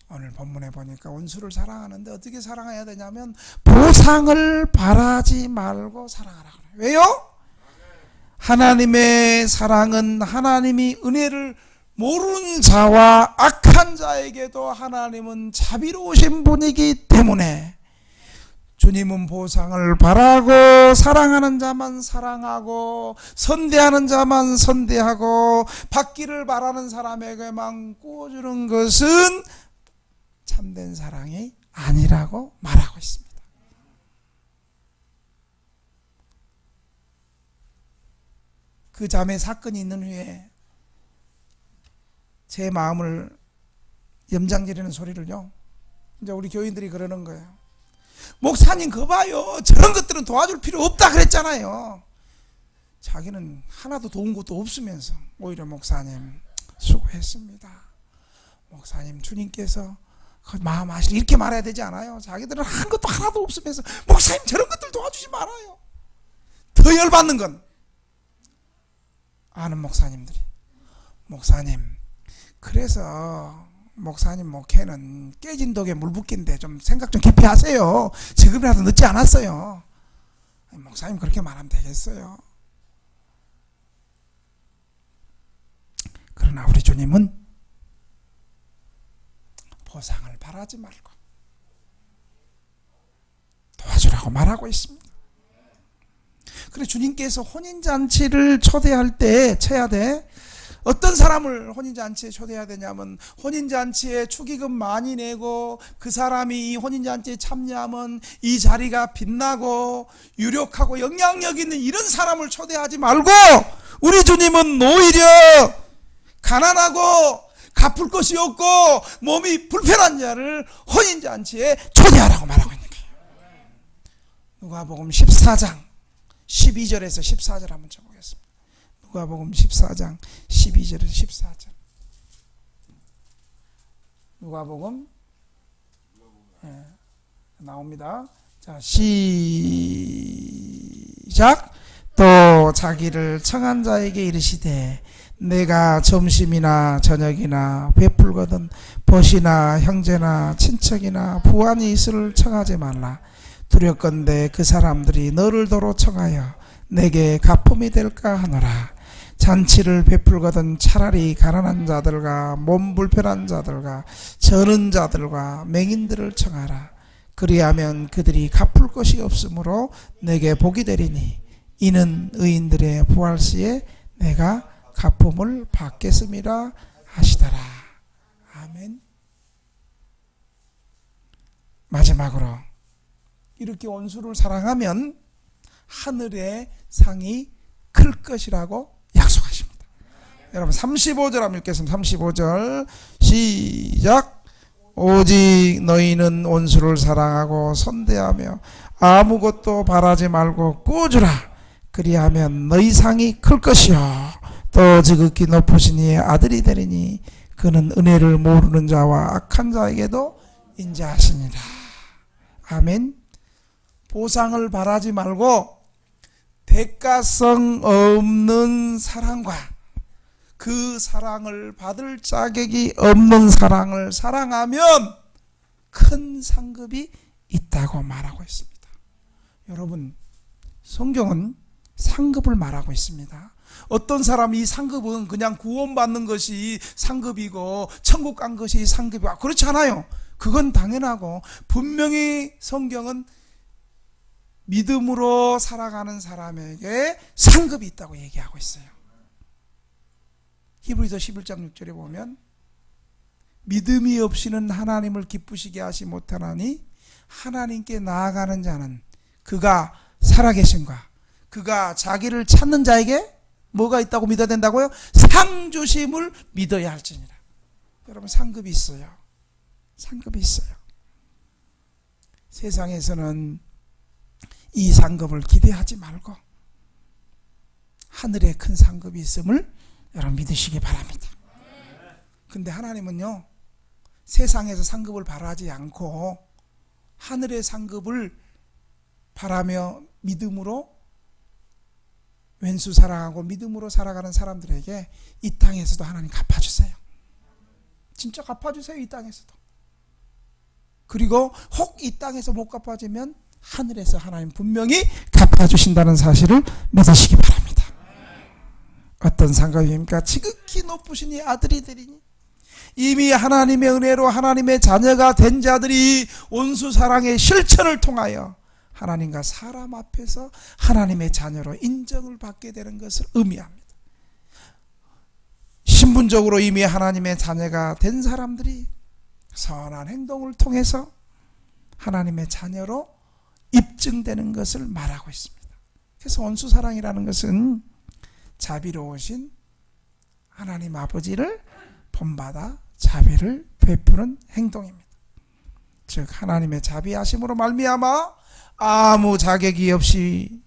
Speaker 1: 오늘 본문에 보니까 원수를 사랑하는데 어떻게 사랑해야 되냐면 보상을 바라지 말고 사랑하라 그래요. 왜요? 하나님의 사랑은 하나님이 은혜를 모르는 자와 악한 자에게도 하나님은 자비로우신 분이기 때문에 주님은 보상을 바라고 사랑하는 자만 사랑하고 선대하는 자만 선대하고 받기를 바라는 사람에게만 꾸어주는 것은 참된 사랑이 아니라고 말하고 있습니다. 그 자매 사건이 있는 후에 제 마음을 염장지르는 소리를요, 이제 우리 교인들이 그러는 거예요. 목사님 그 봐요, 저런 것들은 도와줄 필요 없다 그랬잖아요. 자기는 하나도 도운 것도 없으면서 오히려 목사님 수고했습니다. 목사님 주님께서 그 마음 아시리 이렇게 말해야 되지 않아요? 자기들은 한 것도 하나도 없으면서 목사님 저런 것들 도와주지 말아요. 더 열받는 건 아는 목사님들이 목사님 그래서 목사님 목회는 깨진 독에 물 붓기인데 좀 생각 좀 깊이 하세요. 지금이라도 늦지 않았어요. 목사님 그렇게 말하면 되겠어요. 그러나 우리 주님은 보상을 바라지 말고 도와주라고 말하고 있습니다. 그래 주님께서 혼인잔치를 초대할 때 쳐야 돼. 어떤 사람을 혼인잔치에 초대해야 되냐면 혼인잔치에 축의금 많이 내고 그 사람이 이 혼인잔치에 참여하면 이 자리가 빛나고 유력하고 영향력 있는 이런 사람을 초대하지 말고 우리 주님은 오히려 가난하고 갚을 것이 없고 몸이 불편한 자를 혼인잔치에 초대하라고 말하고 있는 거예요. 누가복음 14장 12절에서 14절 한번 쳐보겠습니다. 누가복음 14장 12절에서 14절. 누가복음 나옵니다. 자, 시작. 또 자기를 청한 자에게 이르시되 내가 점심이나 저녁이나 베풀거든 벗이나 형제나 친척이나 부한이 있을 청하지 말라. 두렵건대 그 사람들이 너를 도로 청하여 내게 가품이 될까 하노라. 잔치를 베풀거든 차라리 가난한 자들과 몸 불편한 자들과 저는 자들과 맹인들을 청하라. 그리하면 그들이 갚을 것이 없으므로 내게 복이 되리니 이는 의인들의 부활시에 내가 가품을 받겠음이라 하시더라. 아멘. 마지막으로 이렇게 원수를 사랑하면 하늘의 상이 클 것이라고 약속하십니다. 여러분 35절 한번 읽겠습니다. 35절 시작. 오직 너희는 원수를 사랑하고 선대하며 아무것도 바라지 말고 꾸주라. 그리하면 너희 상이 클 것이요 또 지극히 높으신 이의 아들이 되리니 그는 은혜를 모르는 자와 악한 자에게도 인자하시니라. 아멘. 보상을 바라지 말고 대가성 없는 사랑과 그 사랑을 받을 자격이 없는 사랑을 사랑하면 큰 상급이 있다고 말하고 있습니다. 여러분, 성경은 상급을 말하고 있습니다. 어떤 사람이 이 상급은 그냥 구원받는 것이 상급이고 천국 간 것이 상급이고 그렇지 않아요. 그건 당연하고 분명히 성경은 믿음으로 살아가는 사람에게 상급이 있다고 얘기하고 있어요. 히브리서 11장 6절에 보면 믿음이 없이는 하나님을 기쁘시게 하시 못하나니 하나님께 나아가는 자는 그가 살아계신과 그가 자기를 찾는 자에게 뭐가 있다고 믿어야 된다고요? 상 주심을 믿어야 할지니라. 여러분 상급이 있어요. 상급이 있어요. 세상에서는 이 상급을 기대하지 말고 하늘에 큰 상급이 있음을 여러분 믿으시기 바랍니다. 근데 하나님은요 세상에서 상급을 바라지 않고 하늘의 상급을 바라며 믿음으로 왼수 사랑하고 믿음으로 살아가는 사람들에게 이 땅에서도 하나님 갚아주세요. 진짜 갚아주세요. 이 땅에서도. 그리고 혹 이 땅에서 못 갚아주면 하늘에서 하나님 분명히 갚아주신다는 사실을 믿으시기 바랍니다. 어떤 상급입니까? 지극히 높으신 이 아들이 되리니 이미 하나님의 은혜로 하나님의 자녀가 된 자들이 온수 사랑의 실천을 통하여 하나님과 사람 앞에서 하나님의 자녀로 인정을 받게 되는 것을 의미합니다. 신분적으로 이미 하나님의 자녀가 된 사람들이 선한 행동을 통해서 하나님의 자녀로 입증되는 것을 말하고 있습니다. 그래서 온수사랑이라는 것은 자비로우신 하나님 아버지를 본받아 자비를 베푸는 행동입니다. 즉 하나님의 자비하심으로 말미암아 아무 자격이 없이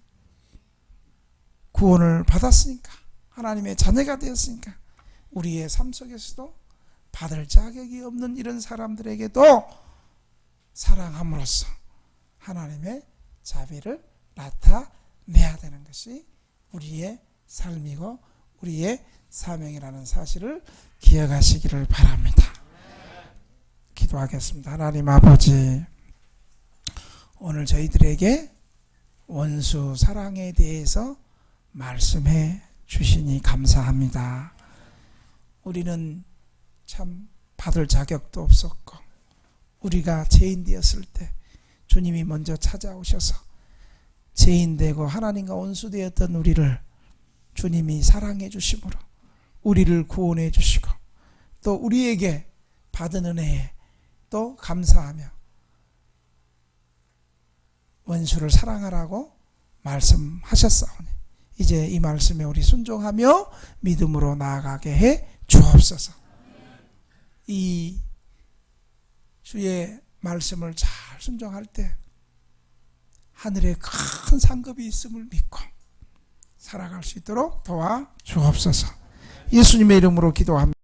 Speaker 1: 구원을 받았으니까 하나님의 자녀가 되었으니까 우리의 삶 속에서도 받을 자격이 없는 이런 사람들에게도 사랑함으로써 하나님의 자비를 나타내야 되는 것이 우리의 삶이고 우리의 사명이라는 사실을 기억하시기를 바랍니다. 기도하겠습니다. 하나님 아버지, 오늘 저희들에게 원수 사랑에 대해서 말씀해 주시니 감사합니다. 우리는 참 받을 자격도 없었고, 우리가 죄인 되었을 때 주님이 먼저 찾아오셔서 죄인 되고 하나님과 원수 되었던 우리를 주님이 사랑해 주심으로 우리를 구원해 주시고, 또 우리에게 받은 은혜에 또 감사하며 원수를 사랑하라고 말씀하셨사오니 이제 이 말씀에 우리 순종하며 믿음으로 나아가게 해 주옵소서. 이 주의 말씀을 잘 순종할 때 하늘에 큰 상급이 있음을 믿고 살아갈 수 있도록 도와 주옵소서. 예수님의 이름으로 기도합니다.